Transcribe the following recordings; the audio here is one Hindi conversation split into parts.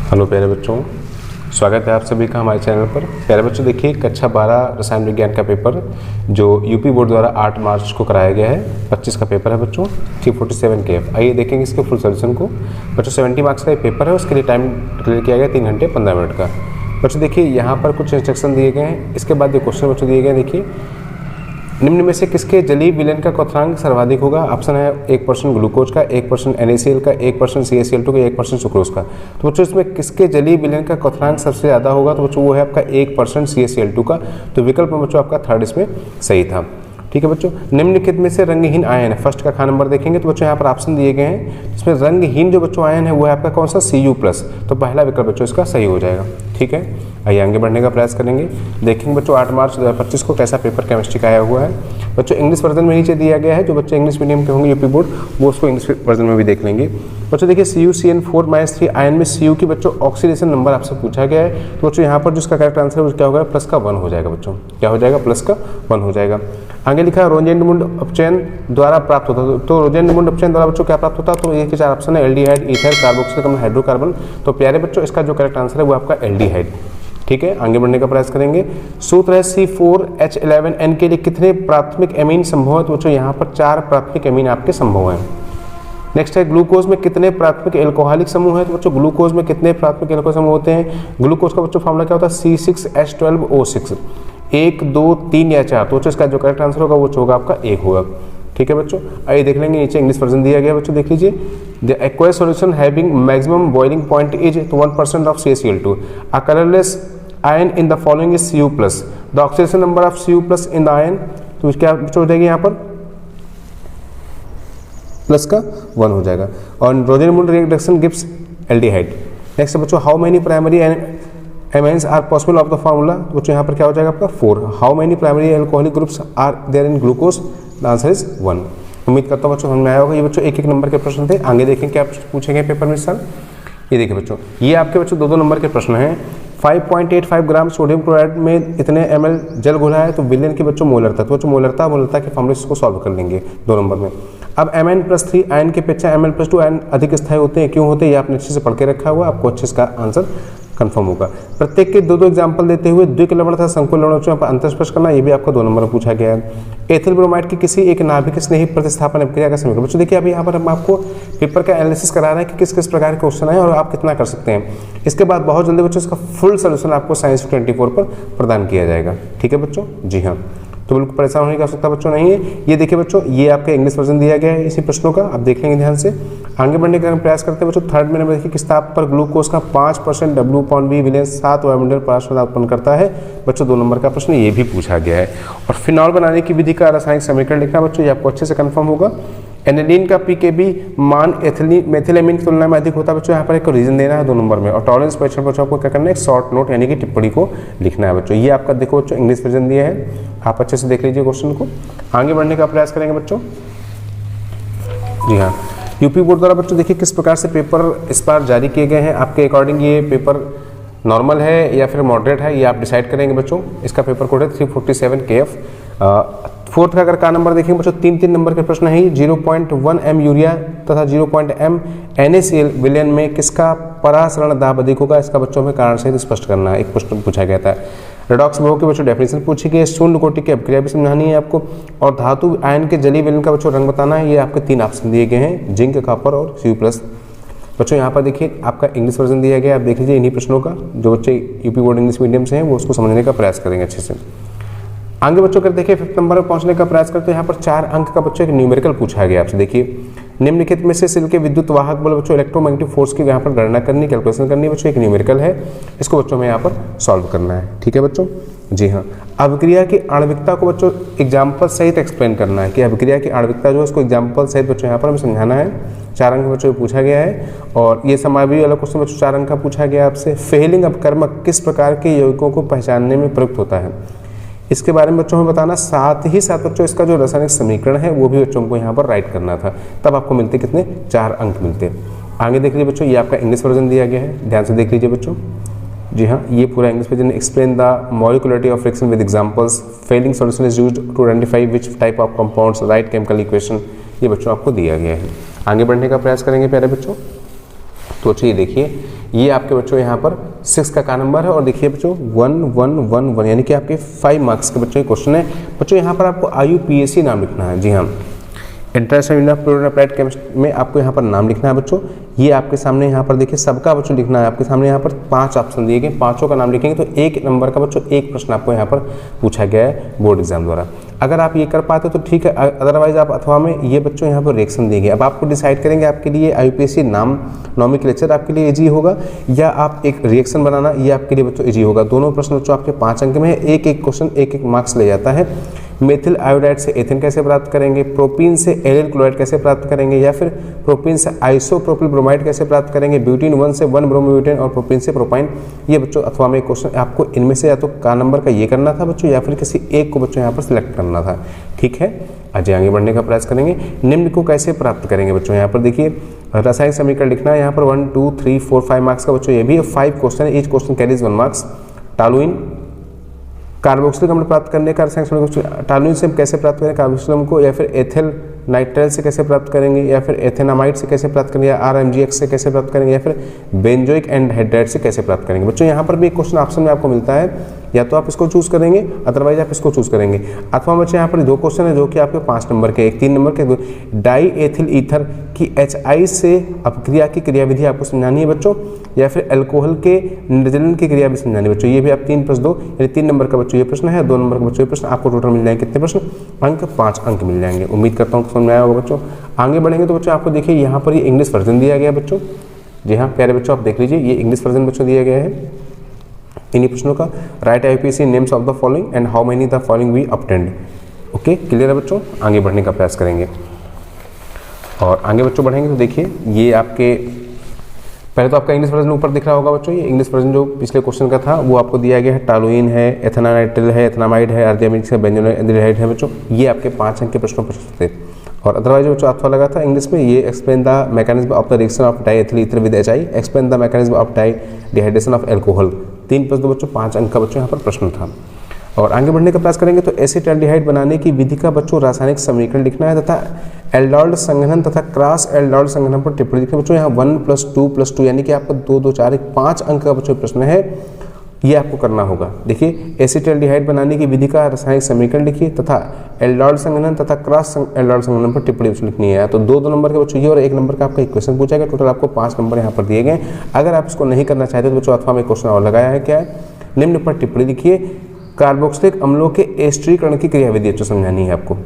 हेलो प्यारे बच्चों, स्वागत है आप सभी का हमारे चैनल पर। प्यारे बच्चों देखिए, कक्षा 12 रसायन विज्ञान का पेपर जो यूपी बोर्ड द्वारा 8 मार्च को कराया गया है, 25 का पेपर है बच्चों, 347 KF। आइए देखेंगे इसके फुल सोल्यूशन को। बच्चों 70 मार्क्स का ये पेपर है, उसके लिए टाइम क्लियर किया गया 3 घंटे 15 मिनट का। बच्चों देखिए यहाँ पर कुछ इंस्ट्रक्शन दिए गए हैं, इसके बाद जो क्वेश्चन बच्चों दिए गए हैं, देखिए निम्न में से किसके जलीय विलयन का क्वथनांक सर्वाधिक होगा। ऑप्शन है 1% ग्लूकोज का, 1% NaCl का, 1% CaCl2 का, 1% सुक्रोज का। तो बच्चों इसमें किसके जलीय विलयन का क्वथनांक सबसे ज़्यादा होगा, तो बच्चों वो है आपका 1% CaCl2 का। तो विकल्प में बच्चों आपका थर्ड इसमें सही था। ठीक है बच्चों, निम्नलिखित में से रंगहीन आयन है, फर्स्ट का ख नंबर देखेंगे तो बच्चों यहाँ पर ऑप्शन दिए गए हैं, इसमें रंगहीन जो बच्चों आयन है वो है आपका कौन सा, Cu+। तो पहला विकल्प बच्चों इसका सही हो जाएगा। ठीक है, आइए आगे बढ़ने का प्रयास करेंगे। देखेंगे बच्चों 8 मार्च 2025 को कैसा पेपर केमिस्ट्री का आया हुआ है। बच्चों इंग्लिश वर्जन में नीचे दिया गया है, जो बच्चे इंग्लिश मीडियम के होंगे यूपी बोर्ड वो उसको इंग्लिश वर्जन में भी देख लेंगे। बच्चों देखिए CuCN4-3 आयन में Cu की बच्चों ऑक्सीडेशन नंबर आपसे पूछा गया है। तो बच्चों यहाँ पर जिसका करेक्ट आंसर है वो क्या होगा, +1 हो जाएगा बच्चों। क्या हो जाएगा, +1 हो जाएगा। आगे लिखा है रोजेंडमुंड अपचयन द्वारा प्राप्त होता है। तो रोजेंडमुंड अपचयन द्वारा बच्चों क्या प्राप्त होता है, तो ये के 4 ऑप्शन है, एल्डिहाइड, ईथर, कार्बोक्सिलिक अम्ल, हाइड्रोकार्बन। तो प्यारे बच्चों इसका जो करेक्ट आंसर है वो आपका एल्डिहाइड। ठीक है, आगे बढ़ने का प्रयास करेंगे। सूत्र है C4H11N के लिए कितने प्राथमिक एमीन संभव है, तो बच्चों यहाँ पर 4 प्राथमिक एमीन आपके संभव हैं। नेक्स्ट है ग्लूकोज में कितने प्राथमिक एल्कोहलिक समूह है, तो बच्चों ग्लूकोज में कितने प्राथमिक एल्कोहलिक समूह होते हैं। ग्लूकोज का बच्चों फॉर्मूला क्या होता है, C6H12O6, 1, 2, 3 या 4। तो इसका जो करेक्ट आंसर होगा वो होगा आपका 1 होगा। ठीक है बच्चों, आइए देख लेंगे, नीचे इंग्लिश वर्जन दिया गया बच्चों, देख लीजिए। The aqueous solution having maximum boiling point is 1% of CaCl2, a colourless ion in the following is Cu+, the oxidation number of Cu+ in the ion. तो क्या हो जाएगी यहाँ पर, +1 हो जाएगा। और Rosenmund reaction gives aldehyde. Next बच्चों how many primary amines are possible of the formula. बच्चों यहाँ पर क्या हो जाएगा आपका 4। How many primary alcoholic groups are there in glucose, the answer is 1। उम्मीद करता हूँ बच्चों समझ में आया होगा। ये बच्चों 1-1 नंबर के प्रश्न थे। आगे देखें क्या पूछेंगे पेपर में इस साल। ये देखिए बच्चों, ये आपके बच्चों 2-2 नंबर के प्रश्न हैं। 5.85 ग्राम सोडियम क्लोराइड में इतने ml जल घुला है, तो विलयन की बच्चों मोलरता, तो बच्चों मोलरता के फॉर्मूले को सॉल्व कर लेंगे 2 नंबर में। अब Mn+3 आयन के अपेक्षा Ml+2 आयन अधिक स्थायी होते हैं, क्यों होते हैं, ये आपने अच्छे से पढ़ के रखा हुआ, आपको अच्छे से इसका आंसर कंफर्म होगा। प्रत्येक के 2-2 एग्जांपल देते हुए द्विक लवण तथा संकुल लवणों पर अंतर स्पष्ट करना, ये भी आपको 2 नंबर में पूछा गया है। एथिल ब्रोमाइड की किसी एक नाभिक स्नेही प्रतिस्थापन अभिक्रिया का समीकरण। बच्चों देखिए अभी यहाँ पर हम आपको पेपर का एनालिसिस करा रहे हैं कि किस किस प्रकार के क्वेश्चन है और आप कितना कर सकते हैं। इसके बाद बहुत जल्दी बच्चों इसका फुल सोल्यूशन आपको साइंस 24 पर प्रदान किया जाएगा। ठीक है बच्चों, जी हाँ, तो बिल्कुल परेशान होने की आवश्यकता बच्चों नहीं है। ये देखिए बच्चों, ये आपका इंग्लिश वर्जन दिया गया है इसी प्रश्नों का, आप देख लेंगे ध्यान से। आगे बढ़ने का हम प्रयास करते हैं बच्चों। थर्ड में देखिए किस ताप पर ग्लूकोज का 5% W/V विलयन 7 वायुमंडल पराश्रय उत्पन्न करता है। बच्चों 2 नंबर का प्रश्न ये भी पूछा गया है। और फिनॉल बनाने की विधि का रासायनिक समीकरण लिखना बच्चों, ये आपको अच्छे से कंफर्म होगा। एनिलीन का pKb मान मेथिलेमिन की तुलना में अधिक होता है बच्चों, यहाँ पर एक रीजन देना है 2 नंबर में। और टॉलरेंस परीक्षण बच्चों आपको क्या करना है, एक शॉर्ट नोट यानी कि टिप्पणी को लिखना है बच्चों। ये आपका देखो बच्चों इंग्लिश वर्जन दिया है, आप अच्छे से देख लीजिए क्वेश्चन को। आगे बढ़ने का प्रयास करेंगे बच्चों। जी हाँ, यूपी बोर्ड द्वारा बच्चों देखिए किस प्रकार से पेपर इस बार जारी किए गए हैं। आपके अकॉर्डिंग ये पेपर नॉर्मल है या फिर मॉडरेट है, ये आप डिसाइड करेंगे बच्चों। इसका पेपर कोड है 347 KF। फोर्थ का अगर का नंबर देखेंगे बच्चों, 3-3 नंबर के प्रश्न है। 0.1 m यूरिया तथा 0.1 m NaCl विलयन में किसका परासरण दाब अधिक होगा, इसका बच्चों में कारण सहित स्पष्ट करना है। एक प्रश्न पूछा गया था। रेडॉक्स विभव के बच्चों डेफिनेशन पूछी गई है। शून्य कोटि की अभिक्रिया भी समझानी है आपको। और धातु आयन के जलीय विलयन का बच्चों रंग बताना है। ये आपके 3 ऑप्शन दिए गए हैं, जिंक, कॉपर और Cu+। बच्चों यहाँ पर देखिए आपका इंग्लिश वर्जन दिया गया है, आप देख लीजिए इन्हीं प्रश्नों का। जो बच्चे यूपी बोर्ड इंग्लिश मीडियम से हैं वो उसको समझने का प्रयास करेंगे अच्छे से। आगे बच्चों कर देखिए 5th नंबर पर पहुंचने का प्रयास करते हैं। यहाँ पर 4 अंक का बच्चों एक न्यूमेरिकल पूछा गया आपसे। देखिए निम्नलिखित में से सिल के विद्युत वाहक बल बच्चों इलेक्ट्रोमैग्नेटिक फोर्स की यहाँ पर गणना करनी, कैलकुलेशन करनी है बच्चों। एक न्यूमेरिकल है, इसको बच्चों में यहाँ पर सॉल्व करना है। ठीक है बच्चों, जी हाँ। अभिक्रिया की आणविकता को बच्चों एग्जाम्पल सहित एक्सप्लेन करना है कि अभिक्रिया की आणविकता जो है उसको एग्जाम्पल सहित बच्चों यहाँ पर हमें समझाना है। 4 अंक बच्चों पूछा गया है। और ये समावि वाला क्वेश्चन बच्चों 4 अंक का पूछा गया आपसे। फेलिंग अपकर्मक किस प्रकार के यौगिकों को पहचानने में प्रयुक्त होता है, इसके बारे में बच्चों में बताना। साथ ही साथ बच्चों इसका जो रासायनिक समीकरण है वो भी बच्चों को यहाँ पर राइट करना था। तब आपको मिलते कितने, 4 अंक मिलते। आगे देख लीजिए बच्चों, ये आपका इंग्लिश वर्जन दिया गया है, ध्यान से देख लीजिए बच्चों। जी हाँ, ये पूरा English version. Explain the molecularity of friction with examples, Fehling solution is used to identify which type of compounds, write chemical equation, ये बच्चों आपको दिया गया है। आगे बढ़ने का प्रयास करेंगे प्यारे बच्चों। तो बच्चों ये देखिए, ये आपके बच्चों यहाँ पर 6 का नंबर है और देखिए बच्चों 1111 यानी कि आपके 5 मार्क्स के बच्चों ये क्वेश्चन है। बच्चों यहाँ पर आपको IUPAC नाम लिखना है। जी हाँ, international union of pure applied chemistry में आपको यहाँ पर नाम लिखना है बच्चों। ये आपके सामने यहाँ पर देखिए सबका बच्चों लिखना है। आपके सामने यहाँ पर 5 ऑप्शन दिए गए, पांचों का नाम लिखेंगे तो 1 नंबर का बच्चों 1 प्रश्न आपको यहाँ पर पूछा गया है बोर्ड एग्जाम द्वारा। अगर आप ये कर पाते तो ठीक है, अदरवाइज आप अथवा में ये बच्चों यहाँ पर रिएक्शन देंगे। अब आपको डिसाइड करेंगे आपके लिए IUPAC नाम नॉमेनक्लेचर आपके लिए इजी होगा या आप एक रिएक्शन बनाना ये आपके लिए बच्चों इजी होगा। दोनों प्रश्न बच्चों आपके 5 अंक में है, एक एक क्वेश्चन 1-1 मार्क्स ले जाता है। मेथिल आयोडाइड से एथिन कैसे प्राप्त करेंगे, प्रोपीन से एलिल क्लोराइड कैसे प्राप्त करेंगे, या फिर प्रोपीन से आइसोप्रोपिल ब्रोमाइड कैसे प्राप्त करेंगे, ब्यूटीन 1 से 1 ब्रोमोब्यूटेन और प्रोपीन से प्रोपाइन। ये बच्चों अथवा में क्वेश्चन आपको इनमें से या तो का नंबर का ये करना था बच्चों या फिर किसी एक को बच्चों यहाँ पर सिलेक्ट करना था। ठीक है, आज आगे बढ़ने का प्रयास करेंगे। निम्न को कैसे प्राप्त करेंगे बच्चों, यहाँ पर देखिए रासायनिक समीकरण लिखना है। यहाँ पर 1 2 3 4 5 मार्क्स का बच्चों ये भी 5 क्वेश्चन है, each question carries 1 marks. Toluene carboxylic अम्ल प्राप्त करने का रासायनिक टॉलुइन से हम कैसे प्राप्त करें कार्बोक्सिलिक अम्ल को, या फिर एथिल नाइट्राइल से कैसे प्राप्त करेंगे, या फिर एथेनामाइड से कैसे प्राप्त करेंगे, या RMGX से कैसे प्राप्त करेंगे, या फिर बेंजोइक एंहाइड्राइड से कैसे प्राप्त करेंगे। बच्चों यहाँ पर भी एक क्वेश्चन ऑप्शन में आपको मिलता है, या तो आप इसको चूज करेंगे अदरवाइज आप इसको चूज करेंगे। अथवा बच्चे यहाँ पर 2 क्वेश्चन है जो कि आपके 5 नंबर के, एक 3 नंबर के। डाई एथिल ईथर की HI से अपक्रिया की क्रियाविधि आपको समझानी है बच्चों, या फिर अल्कोहल के निर्जलन की क्रिया भी समझानी है बच्चों। ये भी आप 3+2 यानी 3 नंबर का बच्चों ये प्रश्न है, 2 नंबर का बच्चों ये प्रश्न। आपको टोटल मिल जाएंगे कितने प्रश्न, अंक 5 अंक मिल जाएंगे। उम्मीद करता हूँ समझ में आया होगा बच्चों। आगे बढ़ेंगे तो बच्चों आपको देखिए यहाँ पर ये इंग्लिश वर्जन दिया गया है बच्चों। जी हाँ प्यारे बच्चों, आप देख लीजिए ये इंग्लिश वर्जन बच्चों दिया गया है इन्हीं प्रश्नों का। Write IUPAC names of the following and how many the following we obtained. Okay, clear है बच्चों, आगे बढ़ने का प्रयास करेंगे। और आगे बच्चों बढ़ेंगे तो देखिए ये आपके पहले तो आपका इंग्लिश वर्जन ऊपर दिख रहा होगा बच्चों। ये इंग्लिश वर्जन जो पिछले क्वेश्चन का था वो आपको दिया गया है। टॉलुइन है, एथेनानाइट्रिल है, एथेनामाइड है, अर्जियामिक है, बेंजोइक है बच्चों। ये आपके 5 अंक के प्रश्नों पर थे। और अदरवाइज बच्चों अथवा लगा था इंग्लिश में, ये explain the mechanism of the reaction of diethyl ether with HI, explain the mechanism of dehydration of alcohol. 3+2 बच्चों 5 अंक का बच्चों यहाँ पर प्रश्न था। और आगे बढ़ने का प्रयास करेंगे तो एसिटाल्डिहाइड बनाने की विधि का बच्चों रासायनिक समीकरण लिखना है तथा एल्डोल्ड संघनन तथा क्रॉस एल्डोल्ड संघनन पर टिप्पणी लिखनी है बच्चों। यहाँ 1+2+2 यानी कि आपका 2 2 4 5 अंक का बच्चों प्रश्न है, ये आपको करना होगा। देखिए एसिटाल्डिहाइड बनाने की विधि का रासायनिक समीकरण लिखिए तथा एल्डोल्ड संघनन तथा क्रॉस एल्डोल्ड संघनन पर टिप्पणी लिखनी है। तो 2 नंबर के बच्चों ये और 1 नंबर का आपका इक्वेशन पूछा गया। टोटल आपको 5 नंबर यहाँ पर दिए गए। अगर आप इसको नहीं करना चाहते तो बच्चों अथवा में क्वेश्चन और लगाया है, क्या है, निम्न पर टिप्पणी लिखिए। कार्बोक्सिलिक अम्लों के एस्टरीकरण की क्रियाविधि बच्चों समझानी है आपको,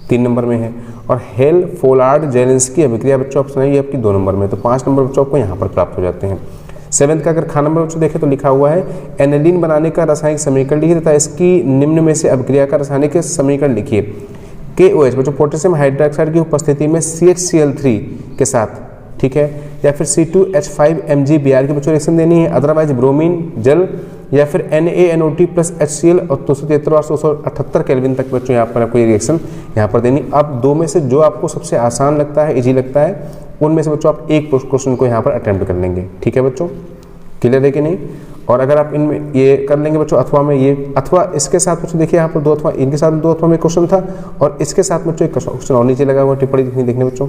3 नंबर में है। और हेल फोलार्ड जेलेंस्की अभिक्रिया बच्चों ऑप्शन है ये आपकी 2 नंबर में, तो 5 नंबर बच्चों आपको यहाँ पर प्राप्त हो जाते हैं। 7th का अगर खा नंबर बच्चों देखें तो लिखा हुआ है एनिलीन बनाने का रासायनिक समीकरण लिखिए तथा इसकी निम्न में से अभिक्रिया का रासायनिक समीकरण लिखिए। KOH बच्चों पोटेशियम हाइड्रोक्साइड की उपस्थिति में CHCl3 के साथ, ठीक है, या फिर C2H5MgBr की बच्चों रिएक्शन देनी है। अदरवाइज ब्रोमीन जल या फिर NaNO2 प्लस HCl और 273 और 278 केल्विन तक बच्चों यहाँ पर आपको ये रिएक्शन यहाँ पर देनी। अब 2 में से जो आपको सबसे आसान लगता है, इजी लगता है, उनमें से बच्चों आप एक क्वेश्चन को यहाँ पर अटेम्प्ट कर लेंगे। ठीक है बच्चों, क्लियर है कि नहीं। और अगर आप इनमें ये कर लेंगे बच्चों अथवा में ये, अथवा इसके साथ बच्चों देखिए यहाँ पर 2 अथवा, इनके साथ 2 अथवा में क्वेश्चन था और इसके साथ बच्चों एक क्वेश्चन और नीचे लगा हुआ टिप्पणी देखने बच्चों।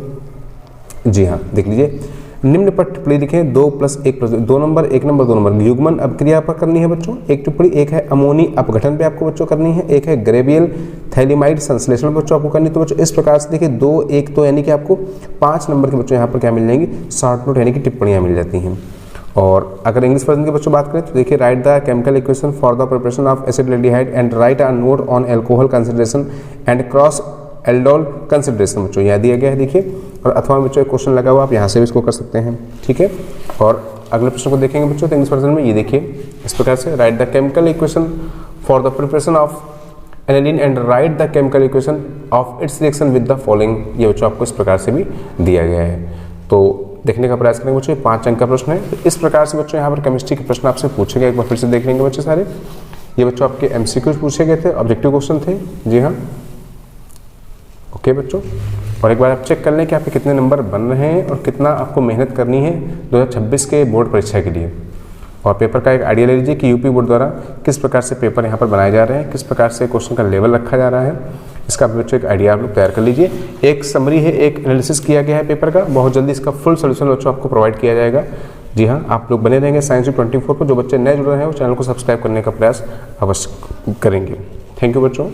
जी हाँ देख लीजिए, निम्न पर टिप्पणी लिखें 2+1+2 नंबर, 1 नंबर 2 नंबर। युग्मन अपक्रिया पर करनी है बच्चों एक टिप्पणी, एक है अमोनी अपघटन पे आपको बच्चों करनी है, एक है ग्रेवियल थैलीमाइड संश्लेषण बच्चों आपको करनी। तो बच्चों इस प्रकार से देखिए 2 1 तो यानी कि आपको 5 नंबर के बच्चों यहाँ पर क्या मिल जाएंगी, शॉर्ट नोट यानी कि टिप्पणियाँ मिल जाती हैं। और अगर इंग्लिश वर्जन के बच्चों बात करें तो देखिए right the chemical equation for the preparation of acetaldehyde and right a note on alcohol consideration and cross aldol consideration बच्चों यहाँ दिया गया है देखिए। और अथवा में बच्चों एक क्वेश्चन लगा हुआ, आप यहाँ से भी इसको कर सकते हैं। ठीक है, और अगले प्रश्न को देखेंगे बच्चों तो इंग्लिश वर्जन में ये देखिए इस प्रकार से right the chemical equation for the preparation of aniline and right the chemical equation of its reaction with the following. ये बच्चों आपको इस प्रकार से भी दिया गया है। तो देखने का प्रयास करेंगे बच्चों, 5 अंक का प्रश्न है। तो इस प्रकार से बच्चों यहाँ पर केमिस्ट्री के प्रश्न आपसे पूछे गए, एक बार फिर से देख लेंगे बच्चे सारे। ये बच्चों आपके MCQs पूछे गए थे, ऑब्जेक्टिव क्वेश्चन थे। जी हाँ ओके बच्चों, और एक बार आप चेक कर लें कि आपके कितने नंबर बन रहे हैं और कितना आपको मेहनत करनी है 2026 के बोर्ड परीक्षा के लिए। और पेपर का एक आइडिया ले लीजिए कि यूपी बोर्ड द्वारा किस प्रकार से पेपर यहाँ पर बनाए जा रहे हैं, किस प्रकार से क्वेश्चन का लेवल रखा जा रहा है। इसका बच्चों एक आइडिया आप लोग तैयार कर लीजिए। एक समरी है, एक एनालिसिस किया गया है पेपर का, बहुत जल्दी इसका फुल सोल्यूशन बच्चों आपको प्रोवाइड किया जाएगा। जी हाँ, आप लोग बने रहेंगे साइंस 24 पर। जो बच्चे नए जुड़ रहे हैं वो चैनल को सब्सक्राइब करने का प्रयास अवश्य करेंगे। थैंक यू बच्चों।